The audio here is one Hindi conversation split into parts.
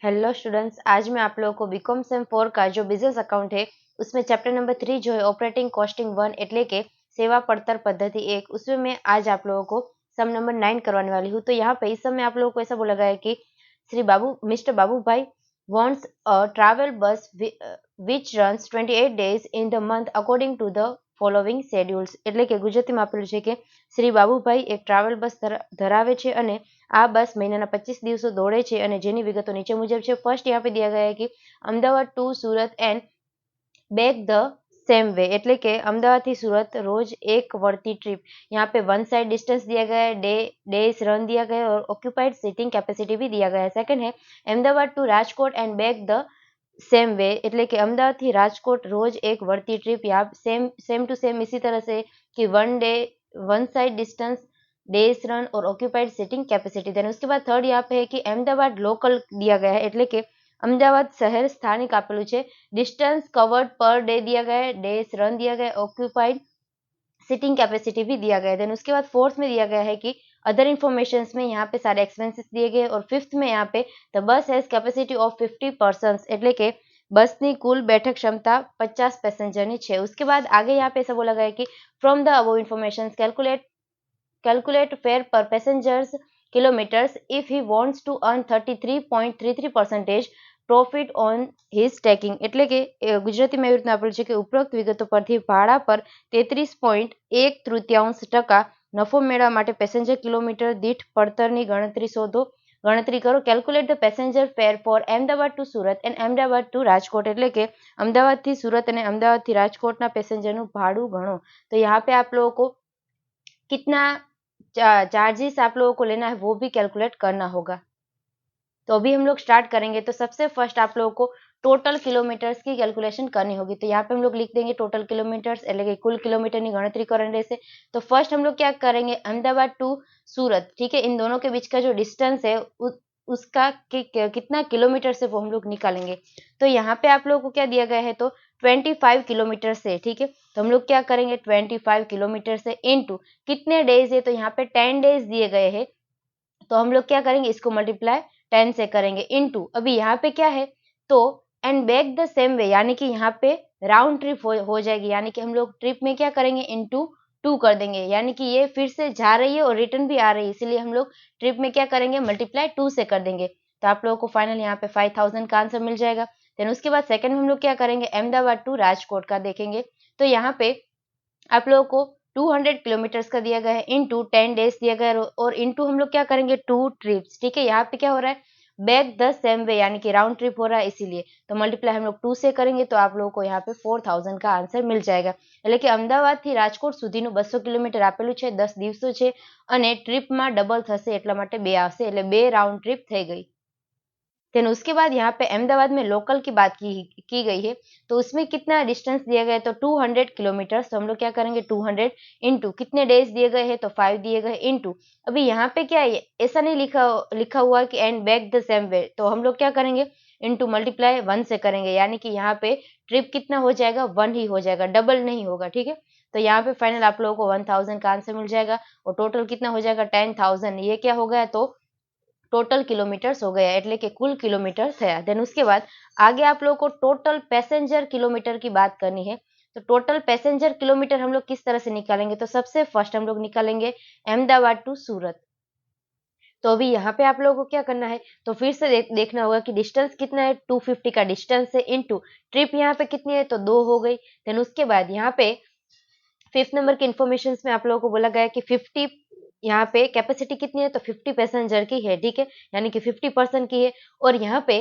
हेलो स्टूडेंट्स, आज मैं आप लोगों को बीकॉम सेम 4 का जो बिजनेस अकाउंट है उसमें चैप्टर नंबर 3 जो है ऑपरेटिंग कॉस्टिंग 1 એટલે કે सेवा पड़तर पद्धति 1 उसमें मैं आज आप लोगों को सम नंबर 9 करवाने वाली हूँ। तो यहाँ पे इस समय आप लोगों को ऐसा बोला गया है कि मिस्टर बाबू भाई wants a travel bus which runs 28 days in the month according to the following schedules એટલે કે ગુજરાતીમાં આપેલું છે કે શ્રી બાબુભાઈ એક ટ્રાવેલ બસ ધરાવે છે અને આ બસ મહિનાના 25 દિવસો દોડે છે અને જેની વિગતો નીચે મુજબ છે। ફર્સ્ટ यहाँ पे दिया गया है कि Ahmedabad to Surat and back the same way એટલે કે અમદાવાદ થી સુરત રોજ એક વળતી ટ્રીપ। यहाँ पे वन साइड डिस्टेंस दिया गया है, डेज रन दिया गया है और ऑक्यूपाइड सीटिंग कैपेसिटी भी दिया गया है। सेकंड है Ahmedabad to Rajkot and back the same way એટલે કે અમદાવાદ થી રાજકોટ રોજ એક વળતી ટ્રીપ। यहाँ सेम टू सेम इसी तरह से कि one side distance, days run और ऑक्यूपाइड सीटिंग कैपेसिटी। देन उसके बाद थर्ड यहाँ पे है कि अहमदाबाद लोकल दिया गया है એટલે કે अहमदाबाद शहर स्थानिक आपेलू है। डिस्टेंस कवर्ड पर डे दिया गया है, डेज रन दिया गया है, ऑक्यूपाइड सिटिंग कैपेसिटी भी दिया गया है। देन उसके बाद फोर्थ में दिया गया है कि अदर इन्फॉर्मेशन में यहाँ पे सारे एक्सपेंसेस दिए गए और फिफ्थ में यहाँ पे the bus has capacity of 50 person એટલે કે બસની કુલ બેઠક ક્ષમતા 50 પેસેન્જરની છે। उसके बाद आगे यहाँ पे ऐसा बोला गया है कि from the above information calculate fare per passengers kilometers if he wants to earn 33.33% profit on his taking એટલે કે ગુજરાતીમાં એવી રીતના આપેલું છે કે ઉપરોક્ત વિગતો પરથી ભાડા પર 33.1% નફો મેળવવા માટે પેસેન્જર કિલોમીટર દીઠ પડતરની ગણતરી કરો। Calculate the passenger fare for Ahmedabad to Surat and Ahmedabad to Rajkot એટલે કે અમદાવાદથી સુરત અને અમદાવાદથી રાજકોટના પેસેન્જરનું ભાડું ગણો। तो यहाँ पे आप लोगों को कितना चार्जेस आप लोगों को लेना है वो भी कैलकुलेट करना होगा। तो अभी हम लोग स्टार्ट करेंगे। तो सबसे फर्स्ट आप लोगों को टोटल किलोमीटर्स की कैलकुलेशन करनी होगी। तो यहाँ पे हम लोग लिख देंगे टोटल किलोमीटर्स એટલે કે कुल किलोमीटर की गणतरी करनी રહેશે। तो फर्स्ट हम लोग क्या करेंगे, अहमदाबाद टू सूरत, ठीक है, इन दोनों के बीच का जो डिस्टेंस है उसका कितना किलोमीटर से वो हम लोग निकालेंगे। तो यहाँ पे आप लोगों को क्या दिया गया है, तो 25 किलोमीटर से, ठीक है। तो हम लोग क्या करेंगे 25 किलोमीटर से इनटू कितने डेज है, तो यहाँ पे 10 डेज दिए गए हैं। तो हम लोग क्या करेंगे, इसको मल्टीप्लाई 10 से करेंगे इनटू अभी यहाँ पे क्या है, तो एंड बैक द सेम वे यानी कि यहाँ पे राउंड ट्रिप हो जाएगी, यानी कि हम लोग ट्रिप में क्या करेंगे इनटू 2 कर देंगे, यानी कि ये फिर से जा रही है और रिटर्न भी आ रही है, इसलिए हम लोग ट्रिप में क्या करेंगे मल्टीप्लाई 2 से कर देंगे। तो आप लोगों को फाइनल यहाँ पे 5000 का आंसर मिल जाएगा। देन उसके बाद सेकंड में हम लोग क्या करेंगे, अहमदाबाद टू राजकोट का देखेंगे। तो यहाँ पे आप लोगों को 200 किलोमीटर्स का दिया गया है इनटू 10 डेज दिया गया है और इनटू हम लोग क्या करेंगे 2 ट्रिप्स, ठीक है। यहाँ पे क्या हो रहा है बैक द सेम वे यानी कि राउंड ट्रिप हो रहा है, इसीलिए तो मल्टीप्लाई हम लोग 2 से करेंगे। तो आप लोगों को यहाँ पे 4000 का आंसर मिल जाएगा। એટલે કે અમદાવાદથી રાજકોટ સુધીનું 200 કિલોમીટર આપેલું છે, 10 દિવસો છે અને ટ્રીપમાં ડબલ થશે એટલા માટે 2 આવશે, એટલે 2 રાઉન્ડ ટ્રીપ થઈ ગઈ। देन उसके बाद यहाँ पे अहमदाबाद में लोकल की बात की गई है। तो उसमें कितना डिस्टेंस दिया गया है, तो 200 किलोमीटर। तो हम लोग क्या करेंगे 200 इनटू कितने डेज दिए गए हैं, तो 5 दिए गए इनटू अभी यहाँ पे क्या है ऐसा नहीं लिखा हुआ कि एंड बैक द सेम वे, तो हम लोग क्या करेंगे इनटू मल्टीप्लाई 1 से करेंगे, यानी कि यहाँ पे ट्रिप कितना हो जाएगा 1 ही हो जाएगा, डबल नहीं होगा, ठीक है। तो यहाँ पे फाइनल आप लोगों को 1000 का आंसर मिल जाएगा और टोटल कितना हो जाएगा 10,000। ये क्या हो गया, तो टोटल किलोमीटर्स हो गया એટલે કે कुल किलोमीटर થયા। देन उसके बाद आगे आप लोगों को टोटल पैसेंजर किलोमीटर की बात करनी है। तो टोटल पैसेंजर किलोमीटर हम लोग किस तरह से निकालेंगे, तो सबसे फर्स्ट हम लोग निकालेंगे अहमदाबाद टू सूरत। तो अभी यहाँ पे आप लोगों को क्या करना है, तो फिर से देखना होगा कि डिस्टेंस कितना है, 250 का डिस्टेंस है इनटू ट्रिप यहाँ पे कितनी है, तो 2 हो गई। देन उसके बाद यहाँ पे 5th नंबर के इन्फॉर्मेशन में आप लोगों को बोला गया कि 50 यहाँ पे कैपेसिटी कितनी है, तो 50 पैसेंजर की है, ठीक है, यानी कि 50% की है। और यहाँ पे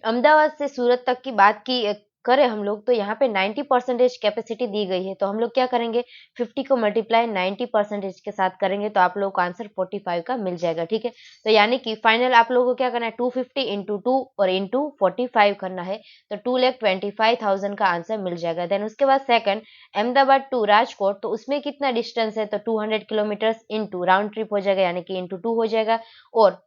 अहमदाबाद से सूरत तक की बात की करें हम लोग, तो यहाँ पे 90% कैपेसिटी दी गई है। तो हम लोग क्या करेंगे 50 को मल्टीप्लाई 90% के साथ करेंगे, तो आप लोगों को आंसर 45 का मिल जाएगा, ठीक है। तो यानी कि फाइनल आप लोगों को क्या करना है 250 इंटू 2 और इंटू 45 करना है, तो 2,25,000 का आंसर मिल जाएगा। देन उसके बाद सेकंड अहमदाबाद टू राजकोट, तो उसमें कितना डिस्टेंस है, तो 200 किलोमीटर्स इंटू राउंड ट्रिप हो जाएगा, यानी कि इंटू 2 हो जाएगा और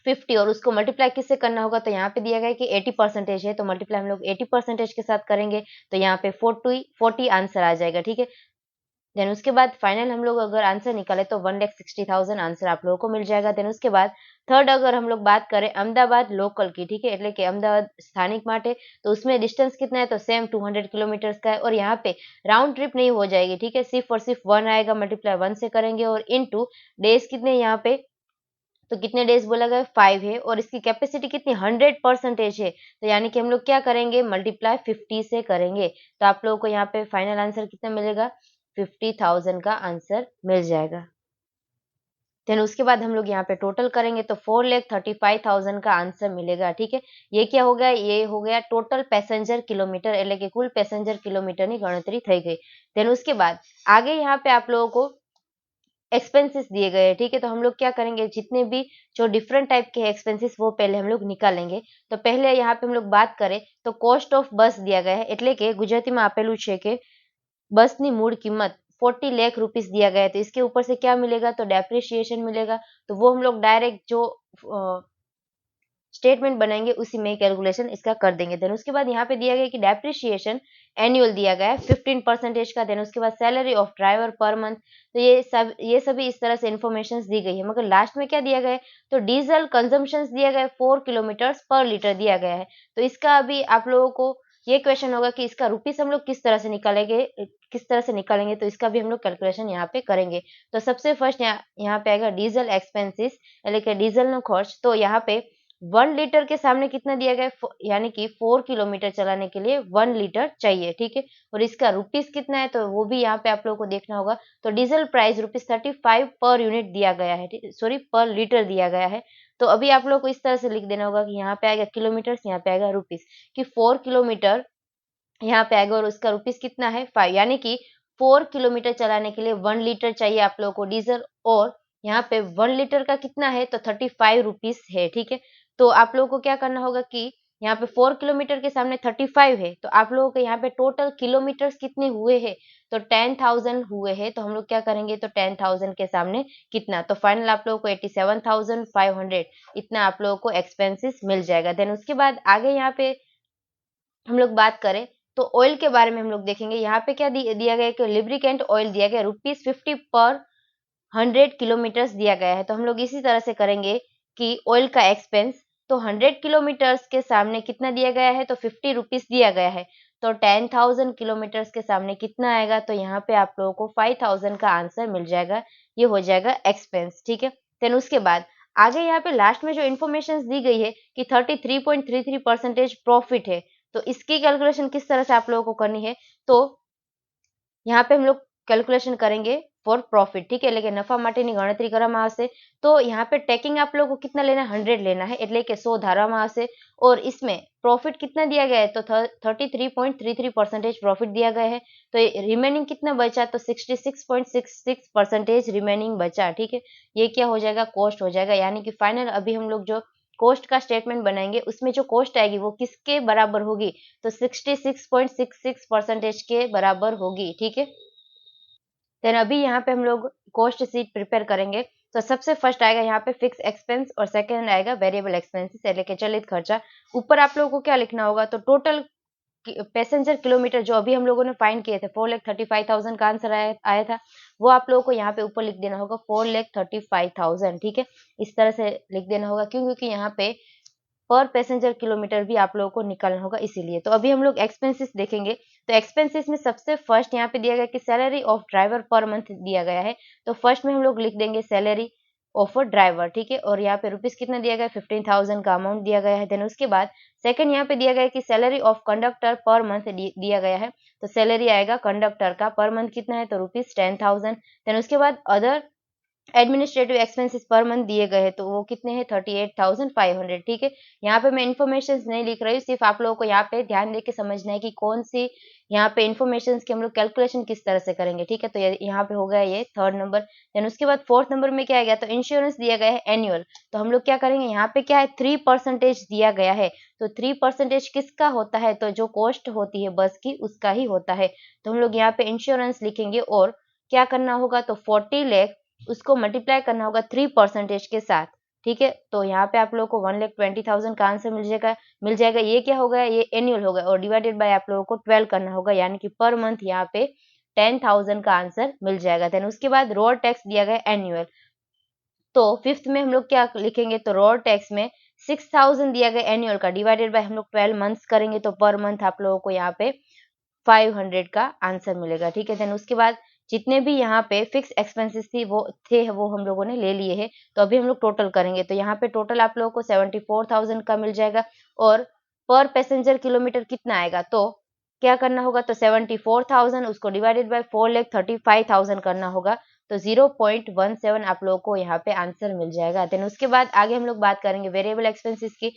50 और उसको मल्टीप्लाई किससे करना होगा, तो यहाँ पे दिया गया है कि 80% है, तो मल्टीप्लाई हम लोग 80% के साथ करेंगे, तो यहाँ पे 40 आंसर आ जाएगा, ठीक है। देन उसके बाद फाइनल हम लोग अगर आंसर निकाले तो 1,60,000 आंसर आप लोगों को मिल जाएगा। देन उसके बाद थर्ड अगर हम लोग बात करें अहमदाबाद लोकल की, ठीक है, એટલે કે અમદાવાદ સ્થાનિક માટે, तो उसमें डिस्टेंस कितना है तो सेम 200 किलोमीटर्स का है और यहाँ पे राउंड ट्रिप नहीं हो जाएगी, ठीक है, सिर्फ और सिर्फ 1 आएगा, मल्टीप्लाई 1 से करेंगे और इनटू डेज कितने यहाँ पे, तो कितने डेज बोला गया 5 है और इसकी कैपेसिटी कितनी 100% है, तो यानी कि हम लोग क्या करेंगे मल्टीप्लाई 50 से करेंगे, तो आप लोगों को यहाँ पे फाइनल आंसर कितना मिलेगा 50,000 का आंसर मिल जाएगा। देन उसके बाद हम लोग यहाँ पे टोटल करेंगे तो 4,35,000 का आंसर मिलेगा, ठीक है। ये क्या हो गया, ये हो गया टोटल पैसेंजर किलोमीटर, એટલે કે कुल पैसेंजर किलोमीटर ની गणतरी થઈ गई। देन उसके बाद आगे यहाँ पे आप लोगों को एक्सपेंसेस दिए गए हैं, ठीक है, तो हम लोग क्या करेंगे जितने भी जो डिफरेंट टाइप के एक्सपेंसेस वो पहले हम लोग निकालेंगे। तो पहले यहाँ पे हम लोग बात करें तो कॉस्ट ऑफ बस दिया गया है, એટલે કે ગુજરાતીમાં આપેલું છે કે બસની મૂળ કિંમત 40 लाख रुपीस दिया गया है, तो इसके ऊपर से क्या मिलेगा तो डेप्रिसिएशन मिलेगा, तो वो हम लोग डायरेक्ट जो स्टेटमेंट बनाएंगे उसी में कैलकुलेशन इसका कर देंगे। देन उसके बाद यहाँ पे दिया गया कि डेप्रिसिएशन एनुअल दिया गया है 15% का। देन उसके बाद salary of driver per month, तो ये सभी इस तरह से इन्फॉर्मेशन दी गई है, मगर लास्ट में क्या दिया गया है तो डीजल कंजम्पशन दिया गया है 4 किलोमीटर पर लीटर दिया गया है। तो इसका अभी आप लोगों को ये क्वेश्चन होगा कि इसका रुपीस हम लोग किस तरह से निकालेंगे, तो इसका भी हम लोग कैलकुलेशन यहाँ पे करेंगे। तो सबसे फर्स्ट यहाँ पे आएगा डीजल एक्सपेंसिस, એટલે કે डीजल खर्च, तो यहाँ पे 1 लीटर के सामने कितना दिया गया है, यानी कि 4 किलोमीटर चलाने के लिए 1 लीटर चाहिए, ठीक है, और इसका रुपीस कितना है तो वो भी यहाँ पे आप लोगों को देखना होगा। तो डीजल प्राइस ₹35 पर यूनिट दिया गया है, सॉरी पर लीटर दिया गया है। तो अभी आप लोगों को इस तरह से लिख देना होगा कि यहाँ पे आएगा किलोमीटर्स, यहाँ पे आएगा रुपीस, कि 4 किलोमीटर यहाँ पे आएगा और उसका रुपीस कितना है 5, यानी कि 4 किलोमीटर चलाने के लिए 1 लीटर चाहिए आप लोगों को डीजल, और यहाँ पे 1 लीटर का कितना है तो 35 रुपीस है, ठीक है। तो आप लोगों को क्या करना होगा कि यहाँ पे 4 किलोमीटर के सामने 35 है, तो आप लोगों के यहाँ पे टोटल किलोमीटर्स कितने हुए हैं तो 10,000 हुए हैं, तो हम लोग क्या करेंगे तो 10,000 के सामने कितना, तो फाइनल आप लोगों को 87,500 इतना आप लोगों को एक्सपेंसेस मिल जाएगा। देन उसके बाद आगे यहाँ पे हम लोग बात करें तो ऑयल के बारे में हम लोग देखेंगे। यहाँ पे क्या दिया गया है कि लिब्रिकेंट ऑयल दिया गया ₹50 पर 100 किलोमीटर्स दिया गया है, तो हम लोग इसी तरह से करेंगे कि ऑयल का एक्सपेंस, तो 100 किलोमीटर्स के सामने कितना दिया गया है तो 50 रुपीस दिया गया है, तो 10,000 किलोमीटर्स के सामने कितना आएगा तो यहाँ पे आप लोगों को 5,000 का आंसर मिल जाएगा, ये हो जाएगा एक्सपेंस, ठीक है। देन उसके बाद आगे यहाँ पे लास्ट में जो इन्फॉर्मेशन दी गई है कि 33.33% प्रॉफिट है, तो इसकी कैलकुलेशन किस तरह से आप लोगों को करनी है, तो यहाँ पे हम लोग कैलकुलेशन करेंगे फॉर प्रॉफिट, ठीक है, એટલે કે નફા માટેની ગણતરી કરવામાં આવશે। तो यहाँ पे टेकिंग आप लोगों को कितना लेना है 100 लेना है, એટલે કે 100 धारવામાં આવશે और इसमें प्रॉफिट कितना दिया गया है तो 33.33% प्रॉफिट दिया गया है, तो रिमेनिंग कितना बचा तो 66.66% रिमेनिंग बचा, ठीक है। ये क्या हो जाएगा कॉस्ट हो जाएगा, यानी कि फाइनल अभी हम लोग जो कॉस्ट का स्टेटमेंट बनाएंगे उसमें जो कॉस्ट आएगी वो किसके बराबर होगी तो 66.66% के बराबर होगी, ठीक है। देन अभी यहाँ पे हम लोग कॉस्ट शीट प्रिपेयर करेंगे। तो सबसे फर्स्ट आएगा यहाँ पे फिक्स एक्सपेंस और सेकंड आएगा वेरिएबल एक्सपेंसेस, એટલે કે चलित खर्चा। ऊपर आप लोगों को क्या लिखना होगा तो टोटल पैसेंजर किलोमीटर जो अभी हम लोगों ने फाइंड किए थे 4,35,000 का आंसर आया था, वो आप लोगों को यहाँ पे ऊपर लिख देना होगा 4,35,000, ठीक है, इस तरह से लिख देना होगा, क्योंकि यहाँ पे पर पैसेंजर किलोमीटर भी आप लोगों को निकालना होगा इसीलिए। तो अभी हम लोग एक्सपेंसेस देखेंगे। तो एक्सपेंसेस में सबसे फर्स्ट यहाँ पे दिया गया कि salary of driver per month दिया गया है, तो फर्स्ट में हम लोग लिख देंगे सैलरी ऑफ अ ड्राइवर, ठीक है, और यहाँ पे रुपीस कितना दिया गया है 15,000 का अमाउंट दिया गया है। देन उसके बाद सेकंड यहाँ पे दिया गया है कि salary of conductor per month दिया गया है, तो सैलरी आएगा कंडक्टर का पर मंथ कितना है तो रुपीस 10,000। देन उसके बाद other administrative expenses per month दिए गए हैं, तो वो कितने हैं 38,500, ठीक है। यहाँ पे मैं इन्फॉर्मेशन नहीं लिख रही हूँ, सिर्फ आप लोगों को यहाँ पे ध्यान देके समझना है कि कौन सी यहाँ पे इन्फॉर्मेशन की हम लोग कैलकुलेशन किस तरह से करेंगे, ठीक है। तो यहाँ पे हो गया ये थर्ड नंबर। देन उसके बाद फोर्थ नंबर में क्या आ गया तो इंश्योरेंस दिया गया है एनुअल, तो हम लोग क्या करेंगे यहाँ पे क्या है 3% दिया गया है, तो 3% किसका होता है तो जो कॉस्ट होती है बस की उसका ही होता है, तो हम लोग यहाँ पे इंश्योरेंस लिखेंगे और क्या करना होगा तो 40 लाख उसको मल्टीप्लाई करना होगा 3% के साथ, ठीक है। तो यहाँ पे आप लोगों को 1,20,000 का आंसर मिल जाएगा। ये क्या होगा ये एनुअल होगा और डिवाइडेड बाय आप लोगों को 12 करना होगा, यानी कि पर मंथ यहाँ पे 10,000 का आंसर मिल जाएगा। देन उसके बाद रोड टैक्स दिया गया एनुअल, तो फिफ्थ में हम लोग क्या लिखेंगे, तो रोड टैक्स में 6,000 दिया गया एनुअल का, डिवाइडेड बाय हम लोग 12 मंथ्स करेंगे तो पर मंथ आप लोगों को यहाँ पे 500 का आंसर मिलेगा। ठीक है, देन उसके बाद जितने भी यहाँ पे फिक्स एक्सपेंसेस थी वो हम लोगों ने ले लिए हैं, तो अभी हम लोग टोटल करेंगे, तो यहाँ पे टोटल आप लोगों को 74,000 का मिल जाएगा। और पर पैसेंजर किलोमीटर कितना आएगा, तो क्या करना होगा, तो 74,000 उसको डिवाइडेड बाय 4,35,000 करना होगा, तो 0.17 आप लोगों को यहाँ पे आंसर मिल जाएगा। देन उसके बाद आगे हम लोग बात करेंगे वेरिएबल एक्सपेंसेस की।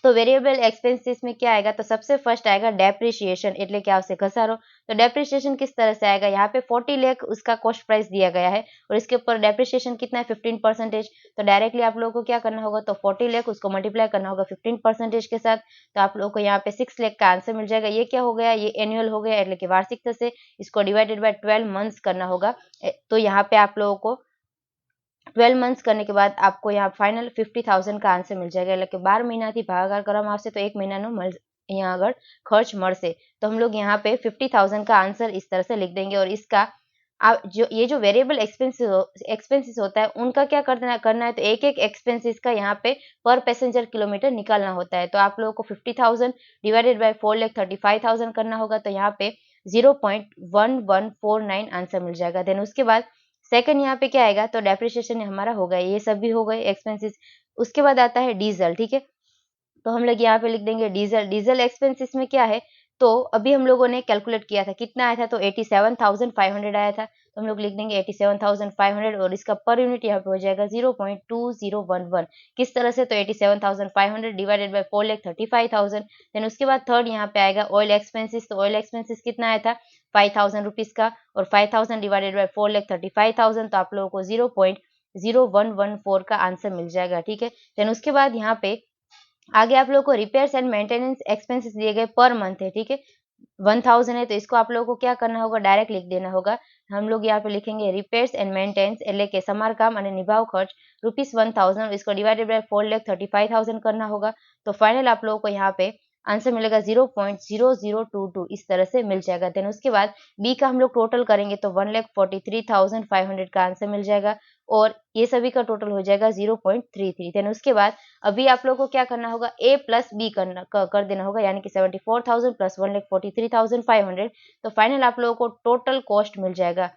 तो वेरिएबल एक्सपेंसेस में क्या आएगा, तो सबसे फर्स्ट आएगा डेप्रिसिएशन, એટલે કે આવશે ઘસારો। तो डेप्रिसिएशन किस तरह से आएगा, यहाँ पे 40 लाख उसका कॉस्ट प्राइस दिया गया है और इसके ऊपर डेप्रिसिएशन कितना है 15%। तो डायरेक्टली आप लोगों को क्या करना होगा, तो 40 लाख उसको मल्टीप्लाई करना होगा 15% के साथ, तो आप लोगों को यहाँ पे 6 लाख का आंसर मिल जाएगा। ये क्या हो गया, ये एनुअल हो गया, એટલે કે वार्षिक से इसको डिवाइडेड बाय 12 मंथ्स करना होगा। तो यहाँ पे आप लोगों को 12 मंथ्स करने के बाद आपको यहाँ फाइनल 50,000 का आंसर मिल जाएगा, એટલે કે 12 મહિનાથી ભાગાકાર કરવામાં આવશે તો 1 મહિનાનો यहाँ अगर खर्च મળશે, तो हम लोग यहाँ पे 50,000 का आंसर इस तरह से लिख देंगे। और इसका ये जो वेरिएबल एक्सपेंसेस होता है उनका क्या करना है, तो एक एक एक्सपेंसेस का यहाँ पे पर पैसेंजर किलोमीटर निकालना होता है। तो आप लोगों को 50,000 डिवाइडेड बाय 4,35,000 करना होगा, तो यहाँ पे 0.1149 आंसर मिल जाएगा। देन उसके बाद सेकंड यहाँ पे क्या आएगा, तो डेप्रिसिएशन हमारा हो गया, ये सब भी हो गए एक्सपेंसेस। उसके बाद आता है डीजल। ठीक है, तो हम लोग यहाँ पे लिख देंगे डीजल। डीजल एक्सपेंसेस में क्या है, तो अभी हम लोगों ने कैलकुलेट किया था कितना आया था, तो 87,500 आया था, तो हम लोग लिख देंगे 87,500 और इसका पर यूनिट यहाँ पे हो जाएगा 0.2011। किस तरह से, तो 87,500 डिवाइडेड बाय 4,35,000। देन उसके बाद थर्ड यहाँ पे आएगा ऑयल एक्सपेंसेस। तो ऑयल एक्सपेंसेस कितना आया था 5,000 रुपीज का, और 5,000 डिवाइडेड बाय 4,35,000, तो आप लोगों को 0.0114 का आंसर मिल जाएगा। ठीक है, देन उसके बाद यहाँ पे आगे आप लोगों को रिपेयर्स एंड मेंटेनेंस एक्सपेंसेस दिए गए पर मंथ है। ठीक है, 1,000 है, तो इसको आप लोगों को क्या करना होगा, डायरेक्ट लिख देना होगा। हम लोग यहाँ पे लिखेंगे रिपेयर्स एंड मेंटेनेंस એટલે કે સમારકામ અને નિભાવ ખર્ચ ₹1,000, इसको डिवाइडेड बाय 4,35,000 करना होगा, तो फाइनल आप लोगों को यहाँ पे आंसर मिलेगा 0.0022 इस तरह से मिल जाएगा। देन उसके बाद बी का हम लोग टोटल करेंगे तो 1,43,500 का आंसर मिल जाएगा और ये सभी का टोटल हो जाएगा 0.33। देन उसके बाद अभी आप लोगों को क्या करना होगा, ए प्लस बी कर देना होगा, यानी कि 74,000 प्लस 1,43,500, तो फाइनल आप लोगों को टोटल कॉस्ट मिल जाएगा।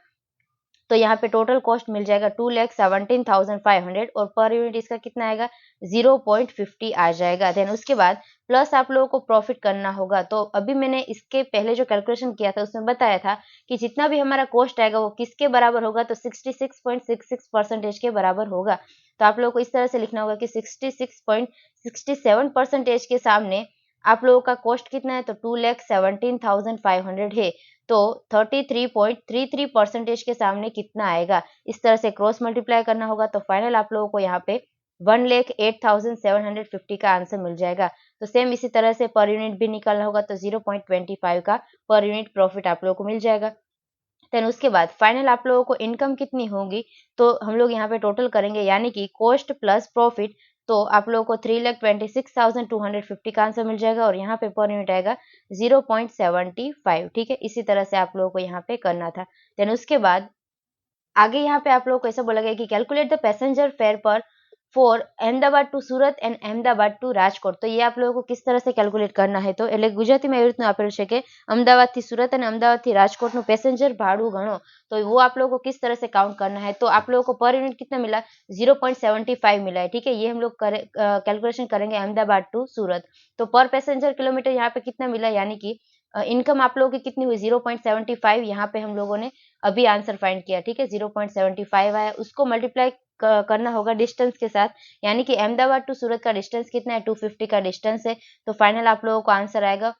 तो यहाँ पे टोटल कॉस्ट मिल जाएगा 2,17,500 और पर यूनिट इसका कितना आएगा 0.50 आ जाएगा। देन उसके बाद प्लस आप लोगों को प्रॉफिट करना होगा। तो अभी मैंने इसके पहले जो कैलकुलेशन किया था उसमें बताया था कि जितना भी हमारा कॉस्ट आएगा वो किसके बराबर होगा, तो 66.66% के बराबर होगा। तो आप लोगों को इस तरह से लिखना होगा कि 66.67% के सामने आप लोगों का कॉस्ट कितना है, तो 2,17,500 है, तो 33.33% के सामने कितना आएगा, इस तरह से क्रॉस मल्टीप्लाई करना होगा। तो फाइनल आप लोगों को यहाँ पे 1,08,750 का आंसर मिल जाएगा। तो सेम इसी तरह से पर यूनिट भी निकालना होगा, तो 0.25 का पर यूनिट प्रॉफिट आप लोगों को मिल जाएगा। देन उसके बाद फाइनल आप लोगों को इनकम कितनी होगी, तो हम लोग यहाँ पे टोटल करेंगे, यानी कि कॉस्ट प्लस प्रॉफिट, तो आप लोगों को 3,26,250 का आंसर मिल जाएगा और यहाँ पे पर यूनिट आएगा 0.75। ठीक है, इसी तरह से आप लोगों को यहाँ पे करना था। देन उसके बाद आगे यहाँ पे आप लोगों को ऐसा बोला गया कि कैलकुलेट द पैसेंजर फेयर पर for Ahmedabad to Surat and Ahmedabad to Rajkot. तो ये आप लोगों को किस तरह से कैलकुलेट करना है, तो એટલે ગુજરાતીમાં એવી રીતનું આપેલું છે કે અમદાવાદથી સુરત અને અમદાવાદથી રાજકોટનું પેસેન્જર ભાડું ગણો, तो वो आप लोगों को किस तरह से काउंट करना है। तो आप लोगों को पर यूनिट कितना मिला 0.75 मिला है। ठीक है, ये हम लोग कैलकुलेशन करेंगे अहमदाबाद टू सूरत। तो पर पैसेंजर किलोमीटर यहाँ पे कितना मिला, यानी कि इनकम आप लोगों की कितनी हुई 0.75, यहाँ पे हम लोगों ने अभी आंसर फाइंड किया। ठीक है, 0.75 आया, उसको मल्टीप्लाई करना होगा डिस्टेंस के साथ, यानी कि अहमदाबाद टू सूरत का डिस्टेंस कितना है 250 का डिस्टेंस है। तो फाइनल आप लोगों को आंसर आएगा,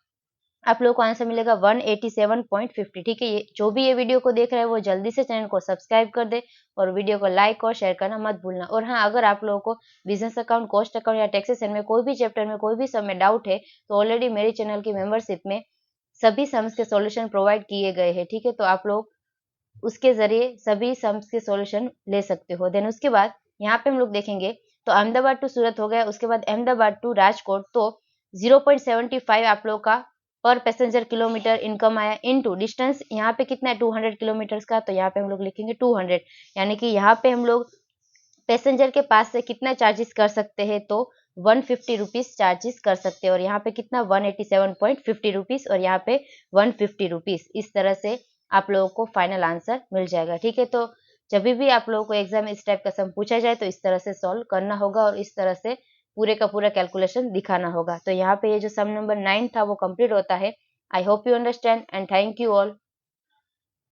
आप लोगों को आंसर मिलेगा 187.50। ठीक है, ये जो भी ये वीडियो को देख रहे हैं वो जल्दी से चैनल को सब्सक्राइब कर दे और वीडियो को लाइक और शेयर करना मत भूलना। और हाँ, अगर आप लोगों को बिजनेस अकाउंट, कॉस्ट अकाउंट या टैक्सेशन में कोई भी चैप्टर में कोई भी सब में डाउट है, तो ऑलरेडी मेरे चैनल की मेंबरशिप में सभी सम्स के सॉल्यूशन प्रोवाइड किए गए हैं। ठीक है, तो आप लोग उसके जरिए सभी सम्स के सॉल्यूशन ले सकते हो। देन उसके बाद यहाँ पे हम लोग देखेंगे, तो अहमदाबाद टू सूरत हो गया, उसके बाद अहमदाबाद टू राजकोट, तो 0.75 आप लोग का पर पैसेंजर किलोमीटर इनकम आया इनटू डिस्टेंस यहाँ पे कितना है 200 किलोमीटर्स का, तो यहाँ पे हम लोग लिखेंगे 200, यानी कि यहाँ पे हम लोग पैसेंजर के पास से कितना चार्जेस कर सकते हैं, तो 150 रुपीज़ चार्जेस कर सकते हैं। और यहाँ पे कितना 187.50 रुपीज़ और यहाँ पे 150 रुपीज़। इस तरह से आप लोगों को फाइनल आंसर मिल जाएगा। ठीक है, तो जब भी आप लोगों को एग्जाम में इस टाइप का सम पूछा जाए तो इस तरह से सॉल्व करना होगा और इस तरह से पूरे का पूरा कैलकुलेशन दिखाना होगा। तो यहाँ पे ये जो सम नंबर 9 था वो कंप्लीट होता है। I hope you understand and thank you all.